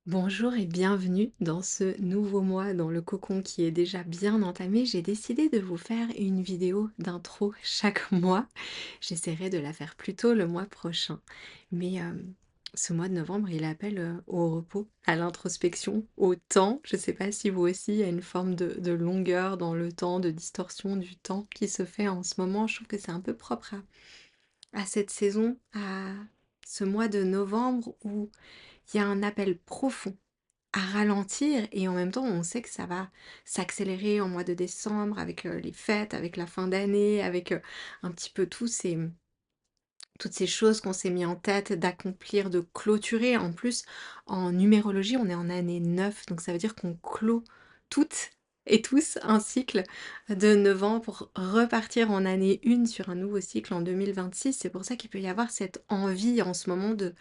Bonjour et bienvenue dans ce nouveau mois, dans le cocon qui est déjà bien entamé. J'ai décidé de vous faire une vidéo d'intro chaque mois. J'essaierai de la faire plus tôt le mois prochain. Mais ce mois de novembre, il appelle au repos, à l'introspection, au temps. Je ne sais pas si vous aussi, il y a une forme de longueur dans le temps, de distorsion du temps qui se fait en ce moment. Je trouve que c'est un peu propre à cette saison, à ce mois de novembre où il y a un appel profond à ralentir et en même temps, on sait que ça va s'accélérer en mois de décembre avec, les fêtes, avec la fin d'année, avec, un petit peu toutes ces choses qu'on s'est mis en tête d'accomplir, de clôturer. En plus, en numérologie, on est en année 9, donc ça veut dire qu'on clôt toutes et tous un cycle de 9 ans pour repartir en année 1 sur un nouveau cycle en 2026. C'est pour ça qu'il peut y avoir cette envie en ce moment de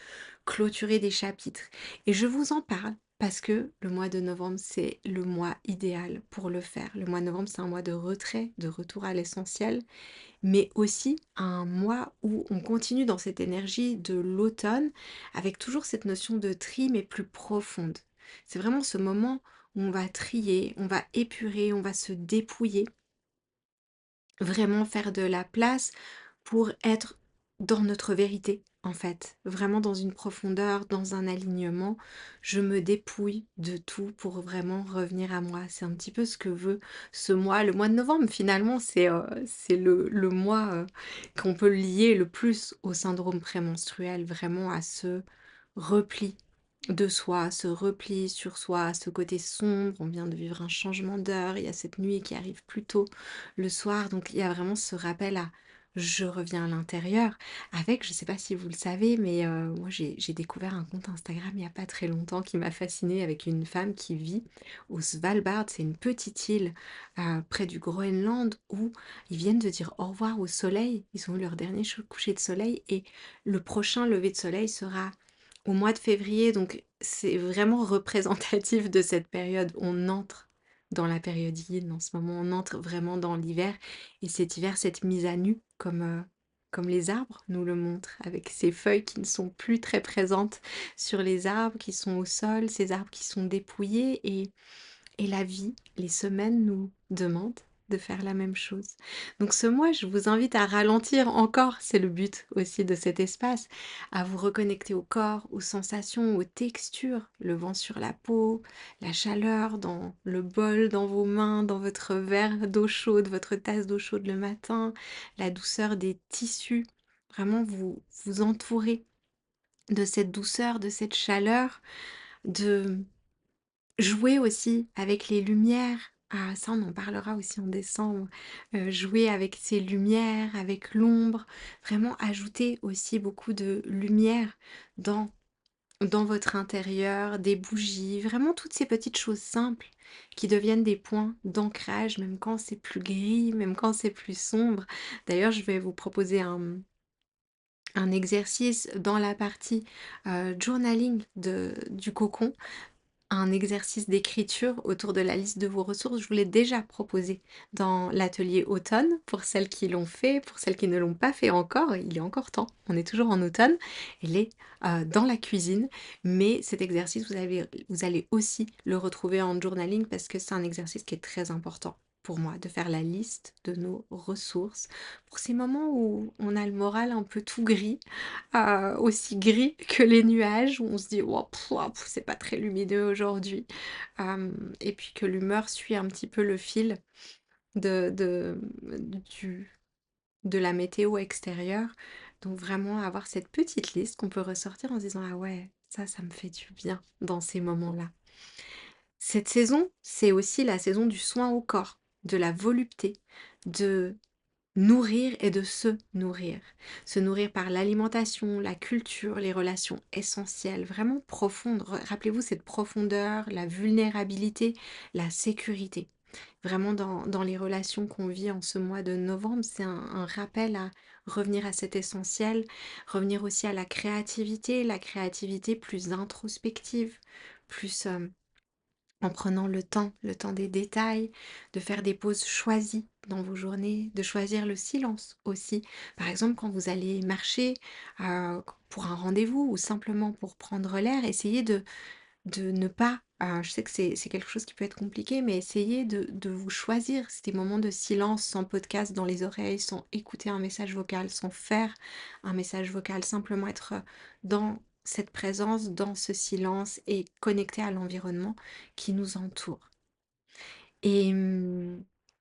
clôturer des chapitres. Et je vous en parle parce que le mois de novembre, c'est le mois idéal pour le faire. Le mois de novembre, c'est un mois de retrait, de retour à l'essentiel, mais aussi un mois où on continue dans cette énergie de l'automne avec toujours cette notion de tri, mais plus profonde. C'est vraiment ce moment où on va trier, on va épurer, on va se dépouiller, vraiment faire de la place pour être dans notre vérité, en fait, vraiment dans une profondeur, dans un alignement. Je me dépouille de tout pour vraiment revenir à moi. C'est un petit peu ce que veut ce mois. Le mois de novembre, finalement, c'est le mois qu'on peut lier le plus au syndrome prémenstruel, vraiment à ce repli de soi, ce repli sur soi, ce côté sombre. On vient de vivre un changement d'heure, il y a cette nuit qui arrive plus tôt le soir, donc il y a vraiment ce rappel à je reviens à l'intérieur avec, je sais pas si vous le savez, mais moi j'ai découvert un compte Instagram il y a pas très longtemps qui m'a fascinée avec une femme qui vit au Svalbard. C'est une petite île, près du Groenland où ils viennent de dire au revoir au soleil. Ils ont eu leur dernier coucher de soleil et le prochain lever de soleil sera au mois de février, donc c'est vraiment représentatif de cette période. On entre dans la période yin en ce moment, on entre vraiment dans l'hiver et cet hiver, cette mise à nu comme les arbres nous le montrent, avec ces feuilles qui ne sont plus très présentes sur les arbres, qui sont au sol, ces arbres qui sont dépouillés et la vie, les semaines nous demandent de faire la même chose. Donc ce mois, je vous invite à ralentir encore, c'est le but aussi de cet espace, à vous reconnecter au corps, aux sensations, aux textures, le vent sur la peau, la chaleur dans le bol, dans vos mains, dans votre verre d'eau chaude, votre tasse d'eau chaude le matin, la douceur des tissus. Vraiment vous entourer de cette douceur, de cette chaleur, de jouer aussi avec les lumières. Ah ça, on en parlera aussi en décembre. Jouer avec ces lumières, avec l'ombre, vraiment ajouter aussi beaucoup de lumière dans dans votre intérieur, des bougies, vraiment toutes ces petites choses simples qui deviennent des points d'ancrage, même quand c'est plus gris, même quand c'est plus sombre. D'ailleurs, je vais vous proposer un exercice dans la partie, journaling de du cocon, un exercice d'écriture autour de la liste de vos ressources. Je vous l'ai déjà proposé dans l'atelier automne pour celles qui l'ont fait, pour celles qui ne l'ont pas fait encore, il est encore temps, on est toujours en automne. Il est dans la cuisine, mais cet exercice, vous allez aussi le retrouver en journaling parce que c'est un exercice qui est très important pour moi, de faire la liste de nos ressources pour ces moments où on a le moral un peu tout gris, aussi gris que les nuages, où on se dit: «Oh c'est pas très lumineux aujourd'hui». Et puis que l'humeur suit un petit peu le fil de du de la météo extérieure. Donc vraiment avoir cette petite liste qu'on peut ressortir en se disant: «Ah ouais, ça me fait du bien dans ces moments-là». Cette saison, c'est aussi la saison du soin au corps, de la volupté, de nourrir et de se nourrir. Se nourrir par l'alimentation, la culture, les relations essentielles, vraiment profondes. Rappelez-vous cette profondeur, la vulnérabilité, la sécurité. Vraiment dans les relations qu'on vit en ce mois de novembre, c'est un rappel à revenir à cet essentiel, revenir aussi à la créativité plus introspective, plus en prenant le temps des détails, de faire des pauses choisies dans vos journées, de choisir le silence aussi. Par exemple, quand vous allez marcher pour un rendez-vous ou simplement pour prendre l'air, essayez de ne pas, je sais que c'est quelque chose qui peut être compliqué, mais essayez de vous choisir ces moments de silence sans podcast dans les oreilles, sans écouter un message vocal, sans faire un message vocal, simplement être, dans cette présence, dans ce silence et connecté à l'environnement qui nous entoure. Et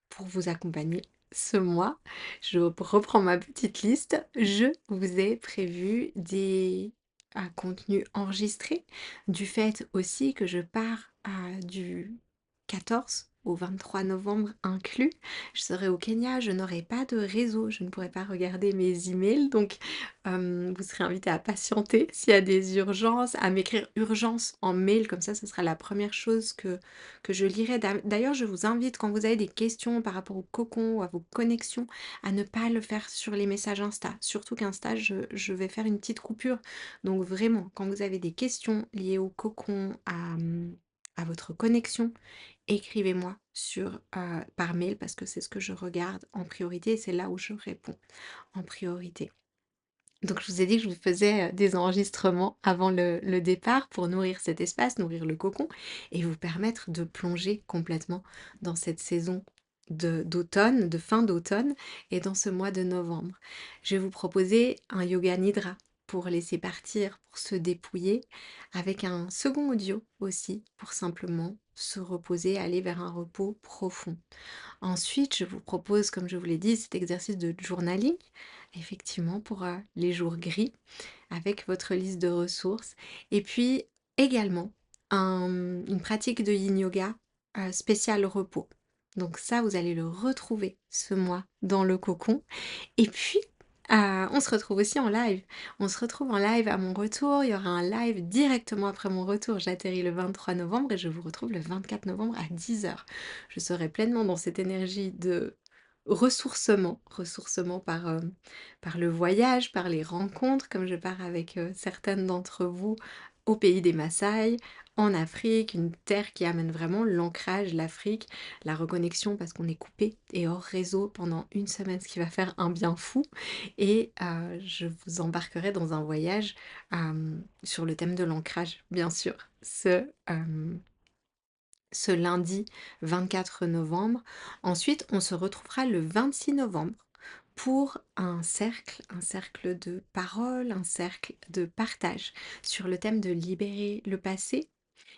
pour vous accompagner ce mois, je reprends ma petite liste. Je vous ai prévu des, contenus enregistrés, du fait aussi que je pars, du 14 au 23 novembre inclus. Je serai au Kenya, je n'aurai pas de réseau, je ne pourrai pas regarder mes emails, donc vous serez invité à patienter s'il y a des urgences, à m'écrire urgence en mail, comme ça ce sera la première chose que je lirai. D'ailleurs, je vous invite, quand vous avez des questions par rapport au cocon ou à vos connexions, à ne pas le faire sur les messages Insta. Surtout qu'Insta, je vais faire une petite coupure. Donc vraiment, quand vous avez des questions liées au cocon, à votre connexion, écrivez-moi par mail parce que c'est ce que je regarde en priorité et c'est là où je réponds en priorité. Donc je vous ai dit que je vous faisais, des enregistrements avant le départ pour nourrir cet espace, nourrir le cocon et vous permettre de plonger complètement dans cette saison d'automne, de fin d'automne et dans ce mois de novembre. Je vais vous proposer un yoga nidra pour laisser partir, pour se dépouiller, avec un second audio aussi pour simplement se reposer, aller vers un repos profond. Ensuite, je vous propose, comme je vous l'ai dit, cet exercice de journaling, effectivement pour, les jours gris, avec votre liste de ressources. Et puis également une pratique de yin yoga, spéciale repos. Donc ça, vous allez le retrouver ce mois dans le cocon. Et puis, on se retrouve aussi en live. On se retrouve en live à mon retour. Il y aura un live directement après mon retour. J'atterris le 23 novembre et je vous retrouve le 24 novembre à 10 heures. Je serai pleinement dans cette énergie de ressourcement par le voyage, par les rencontres, comme je pars avec, certaines d'entre vous au pays des Maasai, en Afrique, une terre qui amène vraiment l'ancrage, l'Afrique, la reconnexion parce qu'on est coupé et hors réseau pendant une semaine, ce qui va faire un bien fou. Et je vous embarquerai dans un voyage sur le thème de l'ancrage, bien sûr, ce lundi 24 novembre. Ensuite, on se retrouvera le 26 novembre pour un cercle de parole, un cercle de partage sur le thème de libérer le passé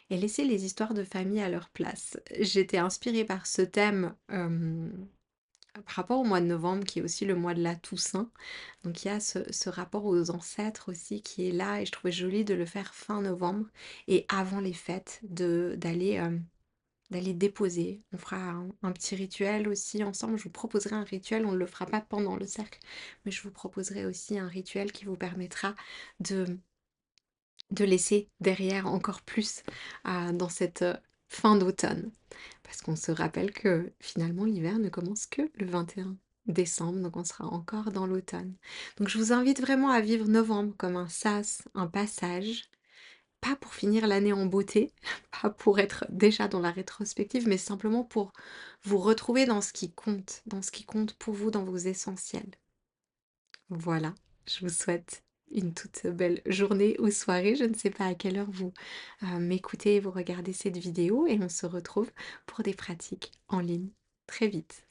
et laisser les histoires de famille à leur place. J'étais inspirée par ce thème, par rapport au mois de novembre qui est aussi le mois de la Toussaint. Donc il y a ce rapport aux ancêtres aussi qui est là et je trouvais joli de le faire fin novembre et avant les fêtes d'aller déposer. On fera un petit rituel aussi ensemble. Je vous proposerai un rituel, on ne le fera pas pendant le cercle, mais je vous proposerai aussi un rituel qui vous permettra de laisser derrière encore plus, dans cette, fin d'automne. Parce qu'on se rappelle que finalement l'hiver ne commence que le 21 décembre, donc on sera encore dans l'automne. Donc je vous invite vraiment à vivre novembre comme un sas, un passage, pas pour finir l'année en beauté, pas pour être déjà dans la rétrospective, mais simplement pour vous retrouver dans ce qui compte pour vous, dans vos essentiels. Voilà, je vous souhaite une toute belle journée ou soirée. Je ne sais pas à quelle heure vous m'écoutez, vous regardez cette vidéo et on se retrouve pour des pratiques en ligne très vite.